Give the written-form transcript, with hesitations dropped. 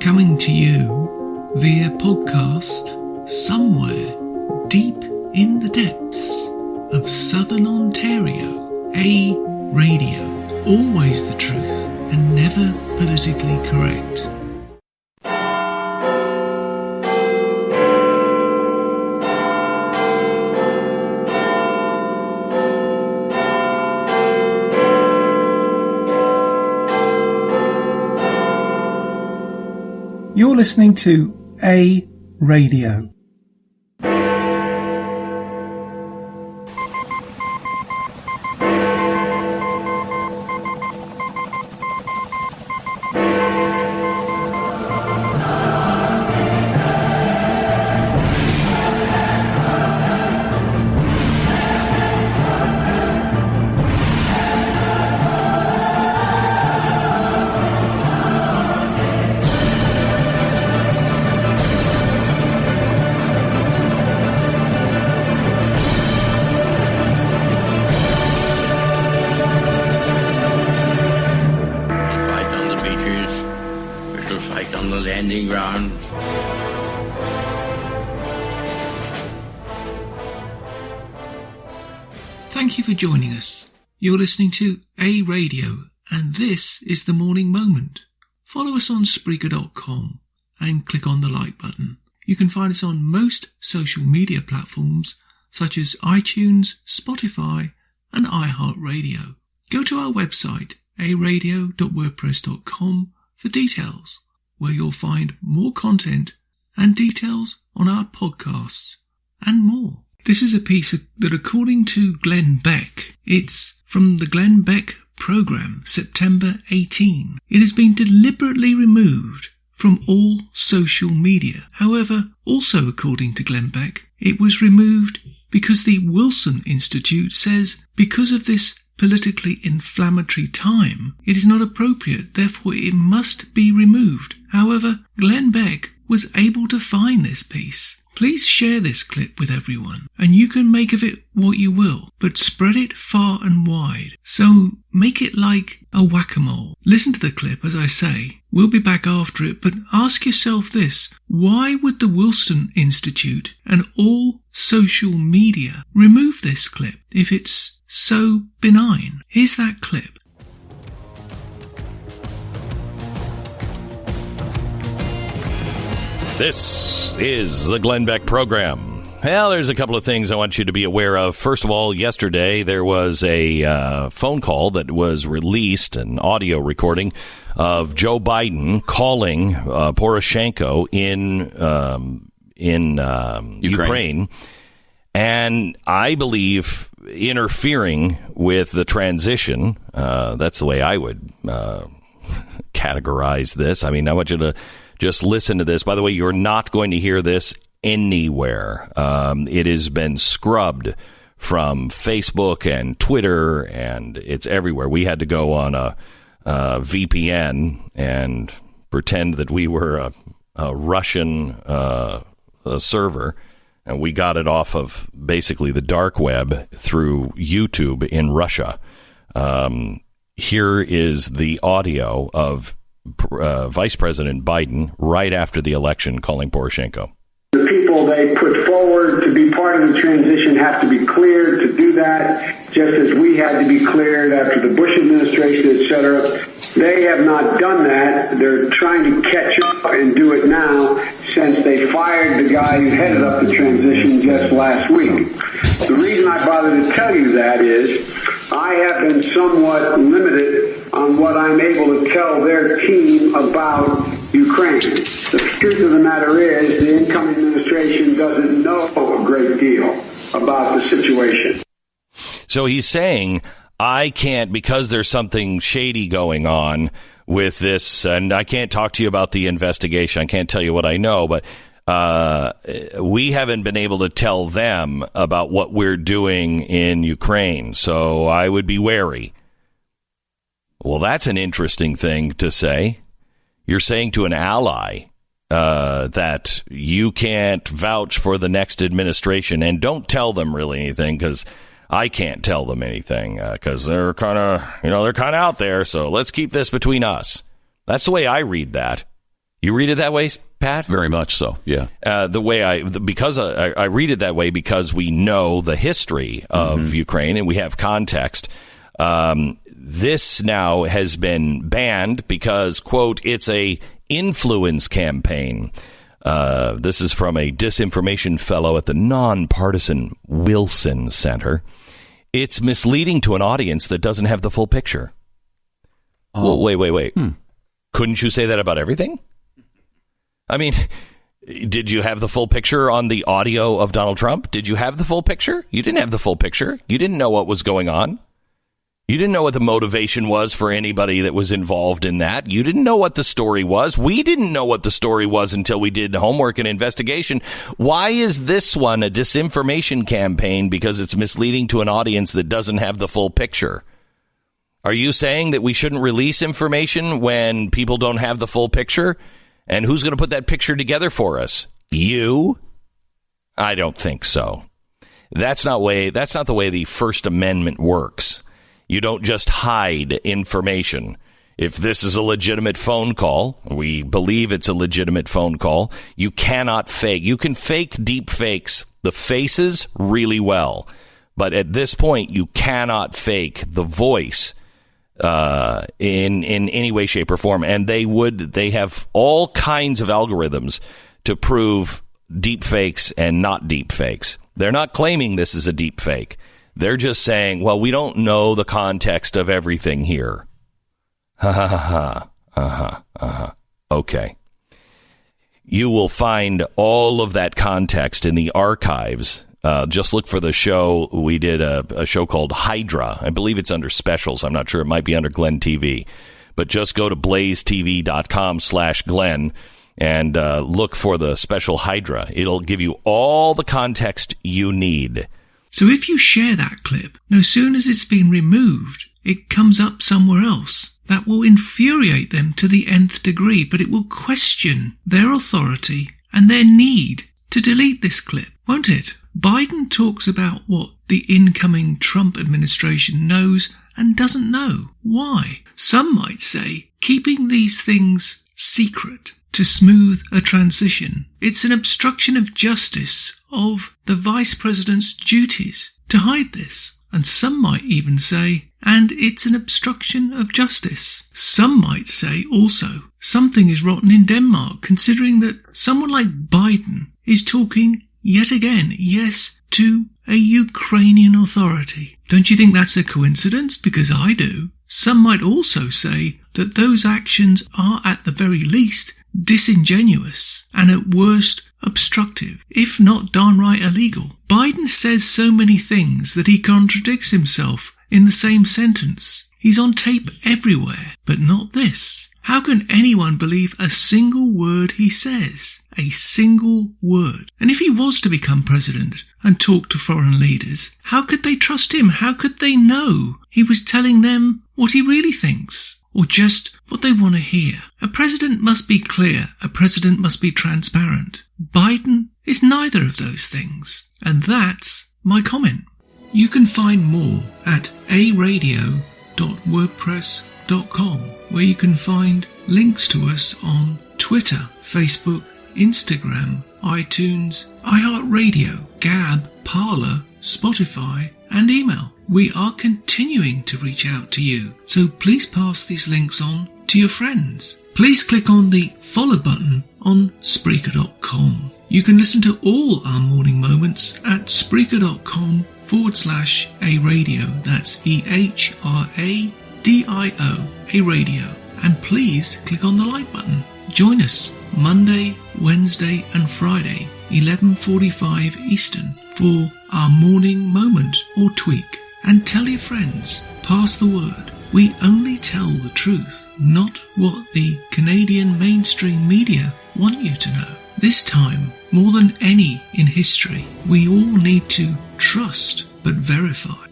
coming to you via podcast somewhere deep in the depths of Southern Ontario. A radio, always the truth and never politically correct. You're listening to A Radio. Thank you for joining us. You're listening to A Radio, and this is The Morning Moment. Follow us on Spreaker.com and click on the like button. You can find us on most social media platforms such as iTunes, Spotify and iHeartRadio. Go to our website, aradio.wordpress.com, for details, where you'll find more content and details on our podcasts and more. This is a piece that, according to Glenn Beck, it's from the Glenn Beck program, September 18. It has been deliberately removed from all social media. However, also according to Glenn Beck, it was removed because the Wilson Institute says because of this politically inflammatory time, it is not appropriate, therefore it must be removed. However, Glenn Beck was able to find this piece. Please share this clip with everyone, and you can make of it what you will, but spread it far and wide. So make it like a whack-a-mole. Listen to the clip, as I say. We'll be back after it, but ask yourself this. Why would the Wilson Institute and all social media remove this clip if it's so benign? Here's that clip. This is the Glenn Beck program. Well, there's a couple of things I want you to be aware of. First of all, yesterday there was a phone call that was released, an audio recording of Joe Biden calling Poroshenko in Ukraine, and I believe interfering with the transition. That's the way I would categorize this. I mean, I want you to just listen to this. By the way, you're not going to hear this anywhere. It has been scrubbed from Facebook and Twitter, and it's everywhere. We had to go on a VPN and pretend that we were a Russian server, and we got it off of basically the dark web through YouTube in Russia. Here is the audio of Vice President Biden right after the election calling Poroshenko. The people they put forward to be part of the transition have to be cleared to do that, just as we had to be cleared after the Bush administration, et cetera. They have not done that. They're trying to catch up and do it now since they fired the guy who headed up the transition just last week. The reason I bother to tell you that is I have been somewhat limited on what I'm able to tell their team about Ukraine. The truth of the matter is the incoming administration doesn't know a great deal about the situation. So he's saying, I can't, because there's something shady going on with this, and I can't talk to you about the investigation. I can't tell you what I know, but we haven't been able to tell them about what we're doing in Ukraine, so I would be wary. Well, that's an interesting thing to say. You're saying to an ally that you can't vouch for the next administration, and don't tell them really anything, because I can't tell them anything because they're kind of out there. So let's keep this between us. That's the way I read that. You read it that way, Pat? Very much so, yeah. Because I read it that way because we know the history of Ukraine and we have context. This now has been banned because, quote, it's a influence campaign. This is from a disinformation fellow at the nonpartisan Wilson Center. It's misleading to an audience that doesn't have the full picture. Oh. Well, wait. Couldn't you say that about everything? I mean, did you have the full picture on the audio of Donald Trump? Did you have the full picture? You didn't have the full picture. You didn't know what was going on. You didn't know what the motivation was for anybody that was involved in that. You didn't know what the story was. We didn't know what the story was until we did homework and investigation. Why is this one a disinformation campaign? Because it's misleading to an audience that doesn't have the full picture. Are you saying that we shouldn't release information when people don't have the full picture? And who's going to put that picture together for us? You? I don't think so. That's not the way the First Amendment works. You don't just hide information. If this is a legitimate phone call, we believe it's a legitimate phone call, you cannot fake. You can fake deep fakes, the faces, really well. But at this point, you cannot fake the voice in any way, shape, or form. And they have all kinds of algorithms to prove deep fakes and not deep fakes. They're not claiming this is a deep fake. They're just saying, well, we don't know the context of everything here. Okay. You will find all of that context in the archives. Just look for the show. We did a show called Hydra. I believe it's under specials. I'm not sure. It might be under Glenn TV. But just go to blazetv.com/Glenn and look for the special Hydra. It'll give you all the context you need. So if you share that clip, no sooner as it's been removed, it comes up somewhere else. That will infuriate them to the nth degree, but it will question their authority and their need to delete this clip, won't it? Biden talks about what the incoming Trump administration knows and doesn't know. Why? Some might say keeping these things secret to smooth a transition. It's an obstruction of justice of the vice president's duties to hide this. And some might even say, and it's an obstruction of justice. Some might say also, something is rotten in Denmark, considering that someone like Biden is talking yet again, yes, to a Ukrainian authority. Don't you think that's a coincidence? Because I do. Some might also say that those actions are at the very least disingenuous and at worst obstructive, if not downright illegal. Biden says so many things that he contradicts himself in the same sentence. He's on tape everywhere, but not this. How can anyone believe a single word he says? A single word. And if he was to become president and talk to foreign leaders, how could they trust him? How could they know he was telling them what he really thinks? Or just what they want to hear? A president must be clear. A president must be transparent. Biden is neither of those things. And that's my comment. You can find more at aradio.wordpress.com, where you can find links to us on Twitter, Facebook, Instagram, iTunes, iHeartRadio, Gab, Parler, Spotify, and email. We are continuing to reach out to you, so please pass these links on to your friends. Please click on the follow button on Spreaker.com. You can listen to all our morning moments at Spreaker.com/A-Radio. That's EHRADIO, a radio. And please click on the like button. Join us Monday, Wednesday and Friday, 11:45 Eastern, for our morning moment or tweak. And tell your friends, pass the word. We only tell the truth, not what the Canadian mainstream media want you to know. This time, more than any in history, we all need to trust but verify.